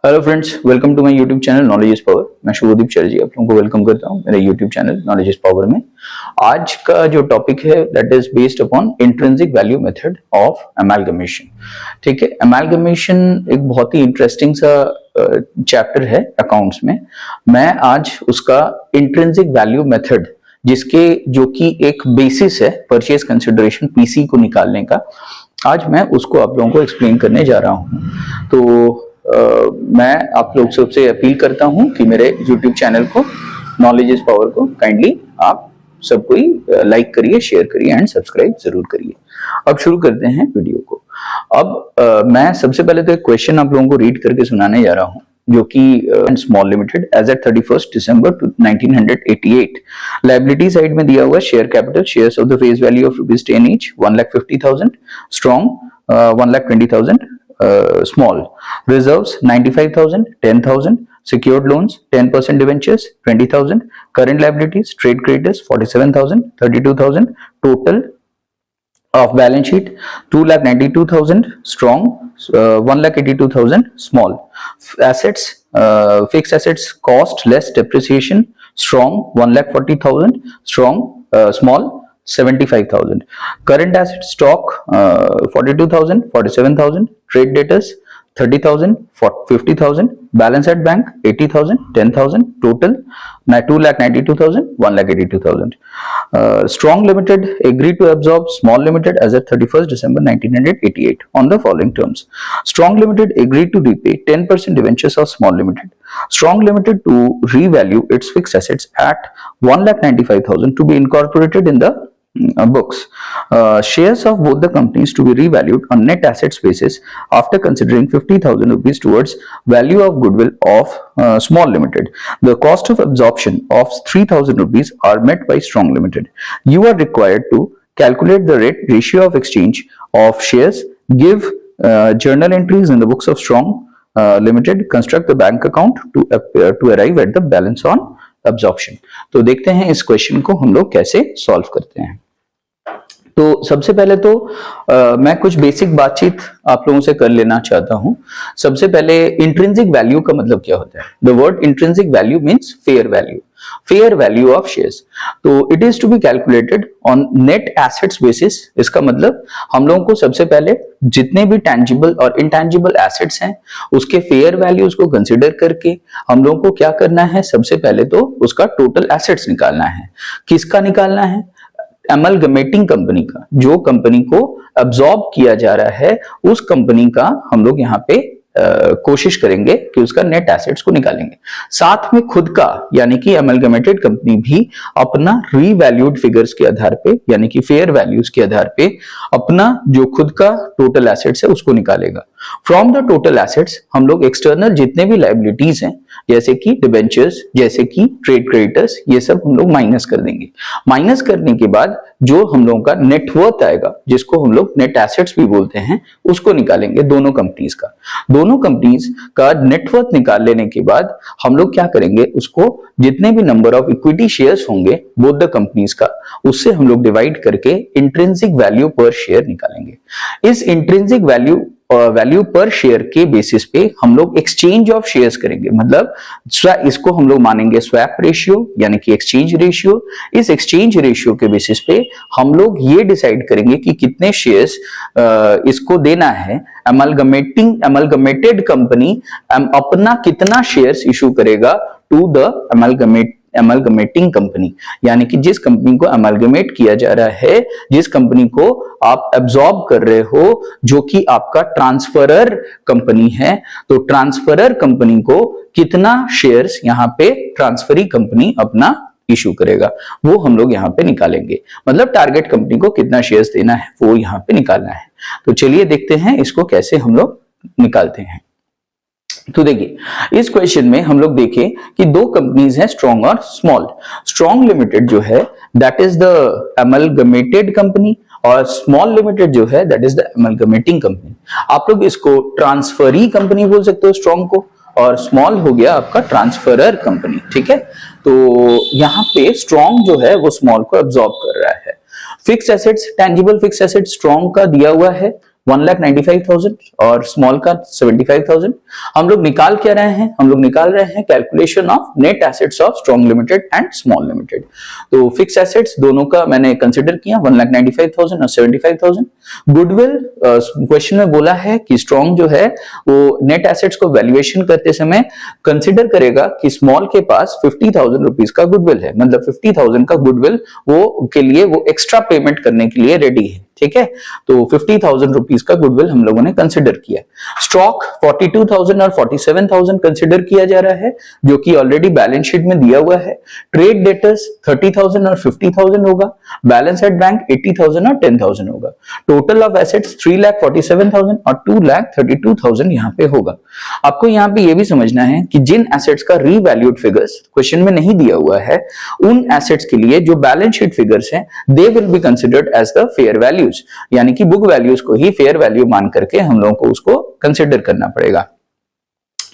Hello friends, welcome to my YouTube channel knowledge is power. मैं शुभदीप चटर्जी आप लोगों को वेलकम करता हूं मेरे YouTube channel knowledge is power में। आज का जो टॉपिक है that is based upon intrinsic value method of amalgamation. ठीक है, अमालगमेशन एक बहुत ही इंटरेस्टिंग सा चैप्टर है अकाउंट्स में। मैं आज उसका इंट्रिंसिक वैल्यू मेथड जिसके जो कि एक बेसिस है परचेज कंसिडरेशन पीसी को निकालने का, आज मैं उसको आप लोगों को एक्सप्लेन करने जा रहा हूं। तो मैं आप लोग सबसे अपील करता हूं कि मेरे YouTube चैनल को नॉलेज इज पावर को काइंडली आप सब कोई लाइक करिए, शेयर करिए एंड सब्सक्राइब जरूर करिए। अब शुरू करते हैं वीडियो को। अब मैं सबसे पहले तो एक क्वेश्चन आप लोगों को रीड करके सुनाने जा रहा हूं जो कि स्मॉल लिमिटेड एज एट 31 दिसंबर 1988 लायबिलिटी साइड में दिया हुआ share capital shares of the face value of ₹10 each 1,50,000 strong 1,20,000 small reserves 95,000 10,000 secured loans 10% debentures 20,000 current liabilities trade creditors 47,000 32,000 total of balance sheet 2,92,000 strong 1,82,000 small assets fixed assets cost less depreciation strong 1,40,000 strong small 75,000 current asset stock 42,000 47,000 trade debtors 30,000 50,000 balance at bank 80,000 10,000 total 2,92,000 1,82,000 strong limited agreed to absorb small limited as at 31st December 1988 on the following terms. Strong limited agreed to repay 10% debentures of small limited. Strong limited to revalue its fixed assets at 1,95,000 to be incorporated in the books. Shares of both the companies to be revalued on net assets basis after considering 50,000 rupees towards value of goodwill of small limited. The cost of absorption of 3,000 rupees are met by strong limited. You are required to calculate the ratio of exchange of shares, give journal entries in the books of strong limited, construct the bank account to arrive at the balance on absorption. तो देखते हैं इस question को हम लोग कैसे solve करते हैं। तो सबसे पहले तो मैं कुछ बेसिक बातचीत आप लोगों से कर लेना चाहता हूं। सबसे पहले इंट्रिंसिक वैल्यू का मतलब क्या होता है? The word intrinsic value means fair value of shares. तो it is to be calculated on net assets basis. इसका मतलब हम लोगों को सबसे पहले जितने भी टैंजिबल और इनटैंजिबल एसेट्स हैं उसके फेयर वैल्यूज को कंसिडर करके हम लोगों को क्या करना है, सबसे पहले तो उसका टोटल एसेट्स निकालना है। किसका निकालना है? अमलगमेटिंग कंपनी का। जो कंपनी को अब्सॉर्ब किया जा रहा है उस कंपनी का हम लोग यहाँ पे कोशिश करेंगे कि उसका नेट एसेट्स को निकालेंगे। साथ में खुद का यानी कि अमलगमेटेड कंपनी भी अपना रीवैल्यूड फिगर्स के आधार पे यानी कि फेयर वैल्यूज के आधार पे अपना जो खुद का टोटल एसेट्स है उसको निकालेगा। फ्रॉम द टोटल एसेट्स हम लोग एक्सटर्नल जितने भी लायबिलिटीज हैं जैसे कि डिबेंचर्स, जैसे कि ट्रेड क्रेडिटर्स, ये सब हम लोग माइनस कर देंगे। माइनस करने के बाद जो हम लोगों का नेटवर्थ आएगा जिसको हम लोग नेट एसेट्स भी बोलते हैं उसको निकालेंगे दोनों कंपनीज का। दोनों कंपनीज का नेटवर्थ निकाल लेने के बाद हम लोग क्या करेंगे, उसको जितने भी नंबर ऑफ इक्विटी शेयर्स होंगे बोथ द कंपनीज का उससे हम लोग डिवाइड करके इंट्रिंसिक वैल्यू पर शेयर निकालेंगे। इस इंट्रिंसिक वैल्यू पर शेयर के बेसिस पे हम लोग एक्सचेंज ऑफ शेयर्स करेंगे। मतलब इसको हम लोग मानेंगे स्वैप रेशियो यानी कि एक्सचेंज रेशियो। इस एक्सचेंज रेशियो के बेसिस पे हम लोग ये डिसाइड करेंगे कि कितने शेयर्स इसको देना है। अमलगमेटेड कंपनी अपना कितना शेयर्स इशू करेगा टू द अमलगमेटिंग कंपनी, यानी कि जिस कंपनी को अमलगमेट किया जा रहा है, जिस कंपनी को आप एब्सॉर्ब कर रहे हो, जो कि आपका ट्रांसफरर कंपनी है। तो ट्रांसफरर कंपनी को कितना शेयर्स यहाँ पे ट्रांसफरी कंपनी अपना इशू करेगा वो हम लोग यहाँ पे निकालेंगे। मतलब टारगेट कंपनी को कितना शेयर्स देना है वो यहाँ पे निकालना है। तो चलिए देखते हैं इसको कैसे हम लोग निकालते हैं। तो देखिए इस क्वेश्चन में हम लोग देखें कि दो कंपनीज हैं स्ट्रॉन्ग और स्मॉल। स्ट्रॉन्ग लिमिटेड जो है that is the amalgamated company और स्मॉल लिमिटेड जो है that is the amalgamating company. आप लोग इसको ट्रांसफरी कंपनी बोल सकते हो स्ट्रॉन्ग को, और स्मॉल हो गया आपका ट्रांसफरर कंपनी। ठीक है, तो यहाँ पे स्ट्रॉन्ग जो है वो स्मॉल को एब्सॉर्ब कर रहा है। Fix assets, tangible fix assets strong का दिया हुआ है 1,95,000 और स्मॉल का 75,000। हम लोग निकाल क्या रहे हैं, हम लोग निकाल रहे हैं calculation of net assets of strong limited and small limited. तो फिक्स एसेट्स दोनों का मैंने कंसिडर किया 1,95,000 और 75,000। गुडविल क्वेश्चन में बोला है कि स्ट्रॉन्ग जो है वो नेट एसेट्स को वैल्यूएशन करते समय कंसिडर करेगा कि स्मॉल के पास 50,000 रुपीज का गुडविल है, मतलब 50,000 का गुडविल वो के लिए वो एक्स्ट्रा पेमेंट करने के लिए रेडी है, ठीक है। तो 50,000 रुपीज का गुडविल हम लोगों ने कंसिडर किया। स्टॉक 42,000 और 47,000 कंसिडर किया जा रहा है, जो कि ऑलरेडी बैलेंस शीट में दिया हुआ है। ट्रेड डेटर्स 30,000 और 50,000 होगा। बैलेंस एट बैंक 80,000 और 10,000 होगा। टोटल ऑफ एसेट्स 3,47,000 और 2,32,000 यहाँ पे होगा। आपको यहाँ पे ये भी समझना है कि जिन एसेट्स का रीवैल्यूड फिगर्स क्वेश्चन में नहीं दिया हुआ है, उन एसेट्स के लिए जो बैलेंस शीट फिगर्स हैं, they will be considered as the fair value, यानी कि बुक वैल्यूज को ही फेयर वैल्यू मान करके हम लोगों को उसको कंसिडर करना पड़ेगा।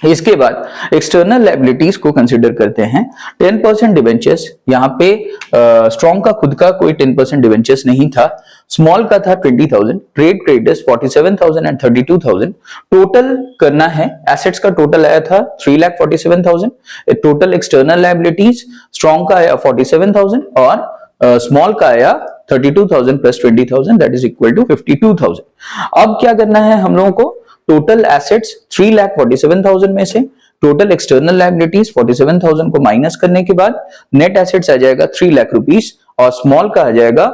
इसके बाद एक्सटर्नल लायबिलिटीज को कंसिडर करते हैं। 10% डिवेंचर्स, यहाँ पे स्ट्रॉन्ग का खुद का कोई 10% डिवेंचर्स नहीं था, स्मॉल का था 20,000, ट्रेड क्रेडिटर्स 47,000 एंड 32,000। टोटल करना है, एसेट्स का टोटल आया था 3,47,000। टोटल एक्सटर्नल लायबिलिटीज स्ट्रॉन्ग का आया 47,000 और स्मॉल का आया 32,000 plus 20,000, that is equal to 52,000। अब क्या करना है हम लोगों को, टोटल एसेट्स 3,47,000 में से टोटल एक्सटर्नल लायबिलिटीज 47,000 को माइनस करने के बाद नेट एसेट्स आ जाएगा 3 लाख रुपीस और स्मॉल का आ जाएगा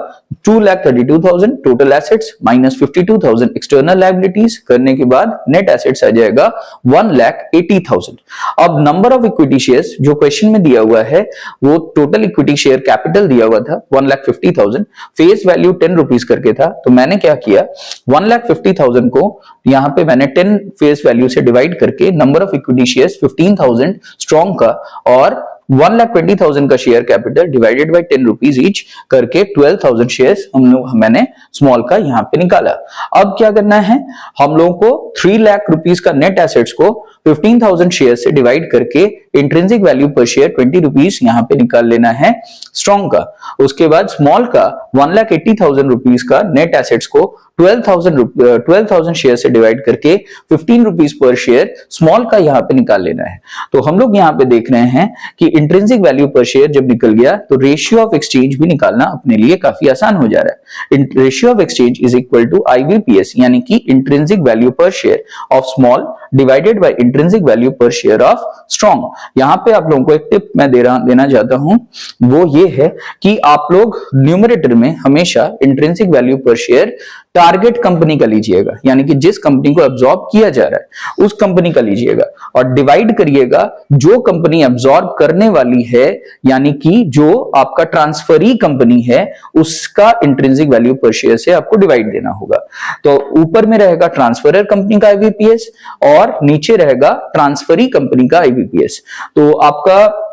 2,32,000। Total assets minus 52,000 external liabilities करने के बाद नेट एसेट्स आ जाएगा 1,80,000। अब नंबर ऑफ इक्विटी शेयर्स जो क्वेश्चन में दिया हुआ है, वो टोटल इक्विटी शेयर कैपिटल दिया हुआ था 1,50,000, फेस वैल्यू 10 रुपीज करके था। तो मैंने क्या किया, 1,50,000 को यहाँ पे मैंने 10 फेस वैल्यू से डिवाइड करके number of equity shares 15,000 strong का और 1,20,000 का share capital divided by 10 rupees each करके 12,000 शेयर्स मैंने स्मॉल का यहाँ पे निकाला। अब क्या करना है, हम लोगों को 3 लाख रुपीस का नेट एसेट्स को 15,000 शेयर से डिवाइड करके intrinsic value per share 20 rupees यहाँ पे निकाल लेना है स्ट्रॉन्ग का। उसके बाद स्मॉल का 1,80,000 रुपीज का नेट एसेट्स को 12,000 शेयर से डिवाइड करके 15 रुपीज पर शेयर स्मॉल का यहाँ पे निकाल लेना है। तो हम लोग यहाँ पे देख रहे हैं कि इंट्रिंसिक वैल्यू पर शेयर जब निकल गया तो रेशियो ऑफ एक्सचेंज भी निकालना अपने लिए काफी आसान हो जा रहा है। Ratio of exchange is equal to IVPS, यानी कि intrinsic value per share of small divided by intrinsic value per share of strong. यहाँ पे आप लोगों को एक टिप मैं देना चाहता हूं, वो ये है कि आप लोग न्यूमरेटर में हमेशा intrinsic value per share target company का लीजिएगा, यानी कि जिस कंपनी को एब्जॉर्ब किया जा रहा है उस कंपनी का लीजिएगा और डिवाइड करिएगा जो कंपनी एब्जॉर्ब करने वाली है, यानी कि जो आपका ट्रांसफरी कंपनी है उसका इंट्रिंसिक वैल्यू पर शेयर से आपको डिवाइड देना होगा। तो ऊपर में रहेगा ट्रांसफरर कंपनी का IVPS और नीचे रहेगा ट्रांसफरी कंपनी का IVPS। तो आपका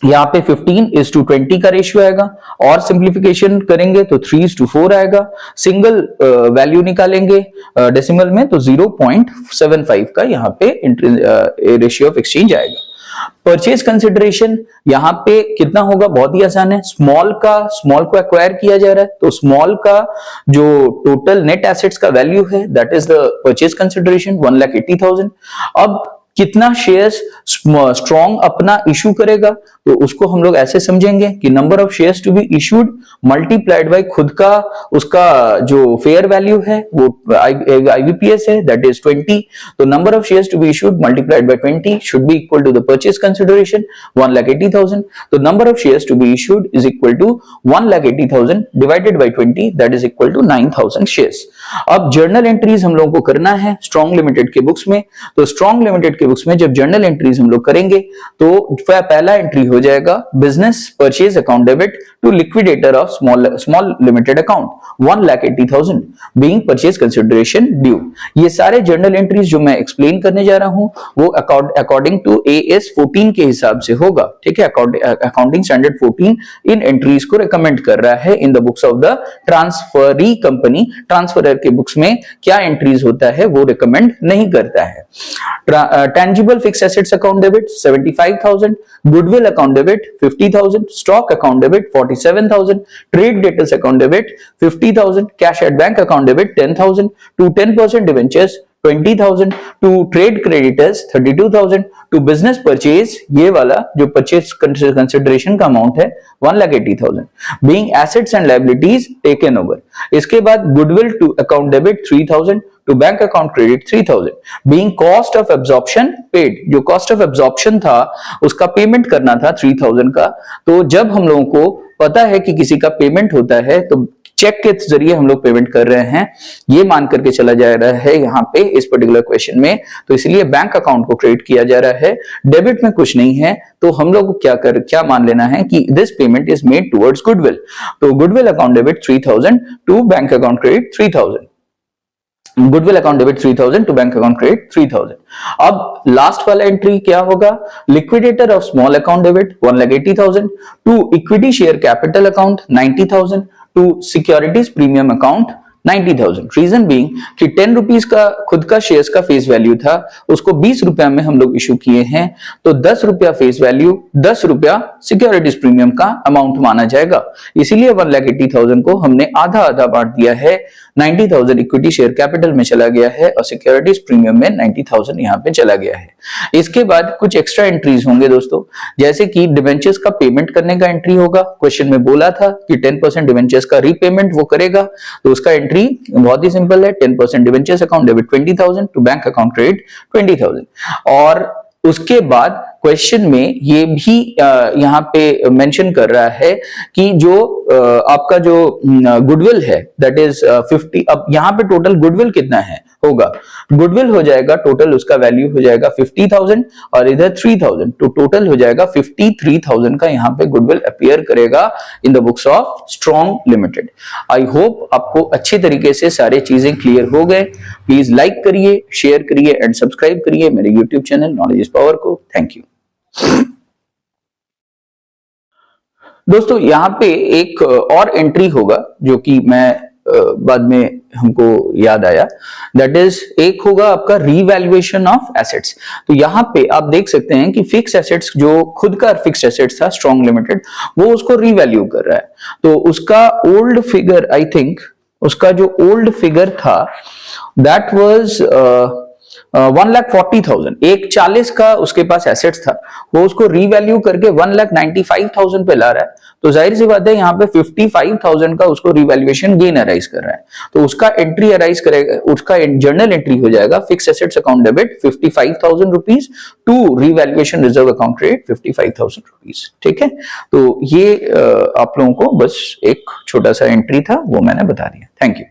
यहाँ पे 15:20 का रेशियो आएगा और सिंप्लीफिकेशन करेंगे तो 3:4 आएगा। सिंगल वैल्यू निकालेंगे डेसिमल में तो 0.75 का यहाँ पे रेशियो ऑफ एक्सचेंज आएगा। परचेज कंसिडरेशन यहाँ पे कितना होगा, बहुत ही आसान है। स्मॉल को एक्वायर किया जा रहा है तो स्मॉल का जो टोटल नेट एसेट्स का वैल्यू है that is the purchase consideration 1,80,000। अब कितना शेयर्स स्ट्रॉन्ग अपना इशू करेगा तो उसको हम लोग ऐसे समझेंगे कि number of shares to be issued multiplied by खुद का उसका जो फेयर वैल्यू है वो IVPS है दैट इज 20। तो number of shares to be issued multiplied by 20 should be equal to the purchase consideration 1,80,000। तो number of shares to be issued is equal to 1,80,000 divided by 20 that is equal to 9,000 shares. अब journal entries हम लोगों को करना है strong limited के books में। तो स्ट्रॉन्ग लिमिटेड के बुक्स में जब जर्नल एंट्रीज हम लोग करेंगे तो पहला एंट्री हो जाएगा business purchase account debit to liquidator of small limited account 1,80,000 being purchase consideration due. ये सारे जर्नल एंट्रीज जो मैं एक्सप्लेन करने जा रहा हूं वो अकॉर्डिंग टू AS 14 के हिसाब से होगा, ठीक है। अकाउंटिंग स्टैंडर्ड 14 इन एंट्रीज को रिकमेंड कर रहा है in the books of the transferee company. Transferor के बुक्स में क्या एंट्रीज होता है वो रिकमेंड नहीं करता है। Tangible fix assets account debit 75,000, goodwill account debit 50,000, stock account debit 47,000, trade debtors account debit 50,000, cash at bank account debit 10,000, to 10% debentures 20,000, to trade creditors 32,000, to business purchase ये वाला जो परचेज कंसिडरेशन का amount है 1,80,000, being assets and liabilities taken over. इसके बाद goodwill to account debit 3,000, to bank account credit 3,000, being cost of absorption paid, जो cost of absorption था उसका पेमेंट करना था 3,000 का। तो जब हम लोगों को पता है कि किसी का पेमेंट होता है तो चेक के जरिए हम लोग पेमेंट कर रहे हैं, ये मान करके चला जा रहा है यहाँ पे इस पर्टिकुलर क्वेश्चन में, तो इसलिए बैंक अकाउंट को क्रेडिट किया जा रहा है। डेबिट में कुछ नहीं है तो हम लोग को क्या मान लेना है कि this payment is made towards goodwill. तो goodwill account debit 3,000 to bank account credit 3,000, goodwill account debit 3,000 to bank account credit 3,000। अब लास्ट वाला एंट्री क्या होगा? Liquidator of small account debit 1,80,000, to equity share capital account 90,000, to securities premium account 90,000। Reason being कि 10 rupees का खुद का shares का face value था, उसको 20 रुपया में हम लोग इशू किए हैं, तो 10 रुपया फेस वैल्यू, 10 रुपया सिक्योरिटीज प्रीमियम का अमाउंट माना जाएगा। इसीलिए 1,80,000 को हमने आधा आधा बांट दिया है, 90,000 इक्विटी शेयर कैपिटल में चला गया है और सिक्योरिटीज प्रीमियम में 90,000 यहाँ पे चला गया है। इसके बाद कुछ एक्स्ट्रा एंट्रीज होंगे दोस्तों, जैसे कि डिवेंचर्स का पेमेंट करने का एंट्री होगा। क्वेश्चन में बोला था कि 10% डिवेंचर्स का रीपेमेंट वो करेगा, तो उसका एंट्री बहुत ही सिंपल है, 10% debentures account debit 20,000 to bank account credit 20,000। और उसके बाद क्वेश्चन में ये भी यहाँ पे मेंशन कर रहा है कि जो आपका जो गुडविल है दैट इज 50। अब यहाँ पे टोटल गुडविल कितना है होगा? गुडविल हो जाएगा टोटल, उसका वैल्यू हो जाएगा 50,000 और इधर 3,000, तो टोटल हो जाएगा 53,000 का यहाँ पे गुडविल अपीयर करेगा in the books of strong limited. I hope आपको अच्छे तरीके से सारी चीजें क्लियर हो गए। प्लीज लाइक करिए, शेयर करिए एंड सब्सक्राइब करिए मेरे YouTube channel knowledge is power को। थैंक यू दोस्तों। यहाँ पे एक और एंट्री होगा जो कि मैं बाद में हमको याद आया, दैट इज एक होगा आपका रीवैल्यूएशन ऑफ एसेट्स। तो यहाँ पे आप देख सकते हैं कि फिक्स एसेट्स, जो खुद का फिक्स एसेट्स था स्ट्रॉन्ग लिमिटेड, वो उसको रीवैल्यू कर रहा है। तो उसका ओल्ड फिगर, आई थिंक उसका जो ओल्ड फिगर था दैट वाज 1,40,000, 1,40,000 का उसके पास एसेट्स था, वो उसको रीवैल्यू करके 1,95,000 पे ला रहा है। तो जाहिर सी बात है यहाँ पे 55,000 का उसको रिवैल्यूएशन गेन अराइज कर रहा है, तो उसका एंट्री अराइज करेगा, उसका जर्नल एंट्री हो जाएगा fix assets account debit 55,000 rupees to revaluation reserve account credit 55,000 rupees. ठीक है, तो ये आप लोगों को बस एक छोटा सा एंट्री था वो मैंने बता दिया। Thank you.